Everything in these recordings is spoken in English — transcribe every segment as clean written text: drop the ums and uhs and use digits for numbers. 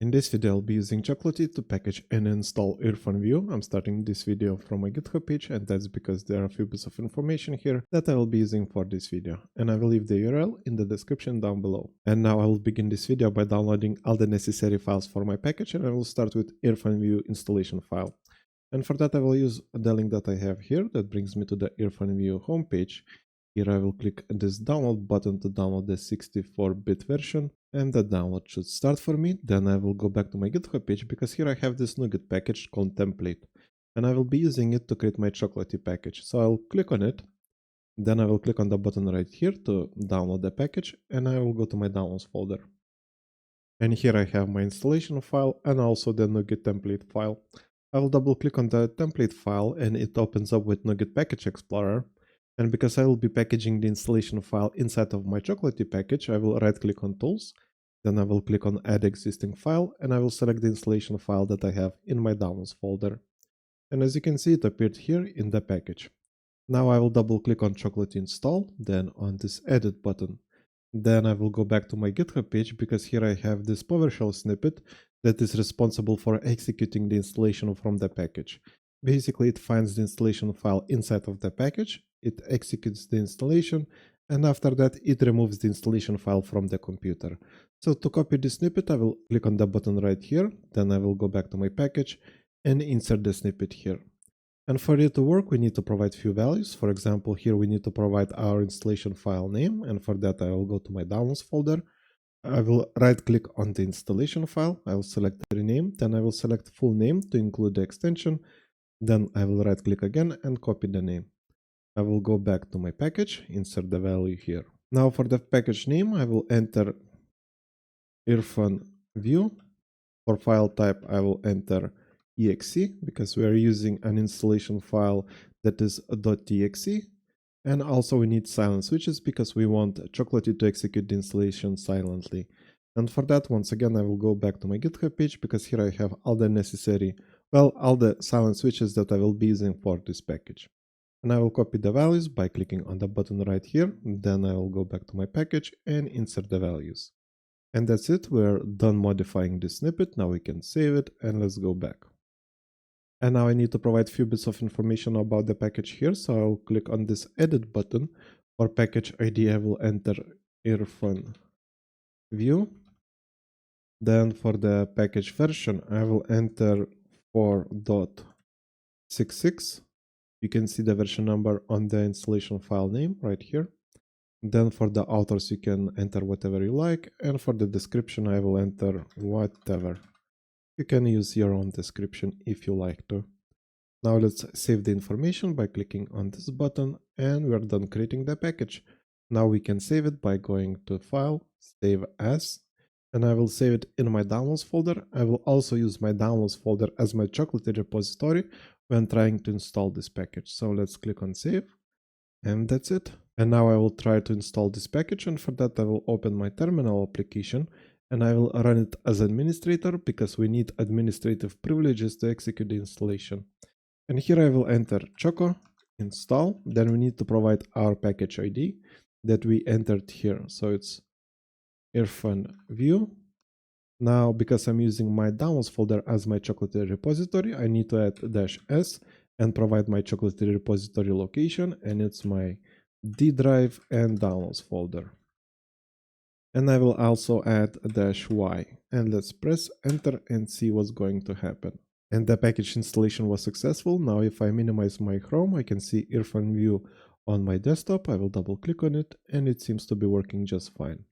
In this video, I'll be using Chocolatey to package and install IrfanView. I'm starting this video from my GitHub page, and that's because there are a few bits of information here that I will be using for this video. And I will leave the URL in the description down below. And now I will begin this video by downloading all the necessary files for my package, and I will start with IrfanView installation file. And for that, I will use the link that I have here that brings me to the IrfanView homepage. Here I will click this download button to download the 64-bit version, and the download should start for me. Then I will go back to my GitHub page because here I have this NuGet package called template, and I will be using it to create my Chocolatey package. So I'll click on it, then I will click on the button right here to download the package, and I will go to my downloads folder. And here I have my installation file and also the NuGet template file. I will double click on the template file and it opens up with NuGet Package Explorer. And because I will be packaging the installation file inside of my Chocolatey package, I will right click on Tools, then I will click on Add Existing File, and I will select the installation file that I have in my Downloads folder. And as you can see, it appeared here in the package. Now I will double click on Chocolatey Install, then on this Edit button. Then I will go back to my GitHub page because here I have this PowerShell snippet that is responsible for executing the installation from the package. Basically, it finds the installation file inside of the package, it executes the installation, and after that it removes the installation file from the computer. So to copy this snippet, I will click on the button right here, then I will go back to my package and insert the snippet here. And for it to work, we need to provide few values. For example, here we need to provide our installation file name, and for that I will go to my downloads folder. I will right click on the installation file, I will select rename, then I will select full name to include the extension. Then I will right click again and copy the name. I will go back to my package, insert the value here. Now for the package name, I will enter IrfanView. For file type, I will enter exe because we are using an installation file that is .exe. And also we need silent switches because we want Chocolatey to execute the installation silently. And for that, once again, I will go back to my GitHub page because here I have all the necessary, all the silent switches that I will be using for this package. And I will copy the values by clicking on the button right here. Then I will go back to my package and insert the values. And that's it. We're done modifying this snippet. Now we can save it and let's go back. And now I need to provide a few bits of information about the package here. So I'll click on this edit button. For package ID, I will enter IrfanView. Then for the package version, I will enter 4.66. You can see the version number on the installation file name right here. Then for the authors, you can enter whatever you like. And for the description, I will enter whatever. You can use your own description if you like to. Now let's save the information by clicking on this button, and we're done creating the package. Now we can save it by going to File, Save As, and I will save it in my Downloads folder. I will also use my Downloads folder as my Chocolatey repository when trying to install this package. So let's click on Save, and that's it. And now I will try to install this package, and for that I will open my terminal application and I will run it as administrator because we need administrative privileges to execute the installation. And here I will enter Choco, install, then we need to provide our package ID that we entered here. So it's IrfanView. Now, because I'm using my downloads folder as my Chocolatey repository, I need to add -s and provide my Chocolatey repository location, and it's my D drive and downloads folder. And I will also add -y, and let's press enter and see what's going to happen. And the package installation was successful. Now if I minimize my Chrome, I can see IrfanView on my desktop. I will double click on it and it seems to be working just fine.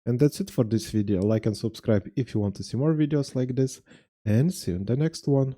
And that's it for this video. Like and subscribe if you want to see more videos like this, and see you in the next one.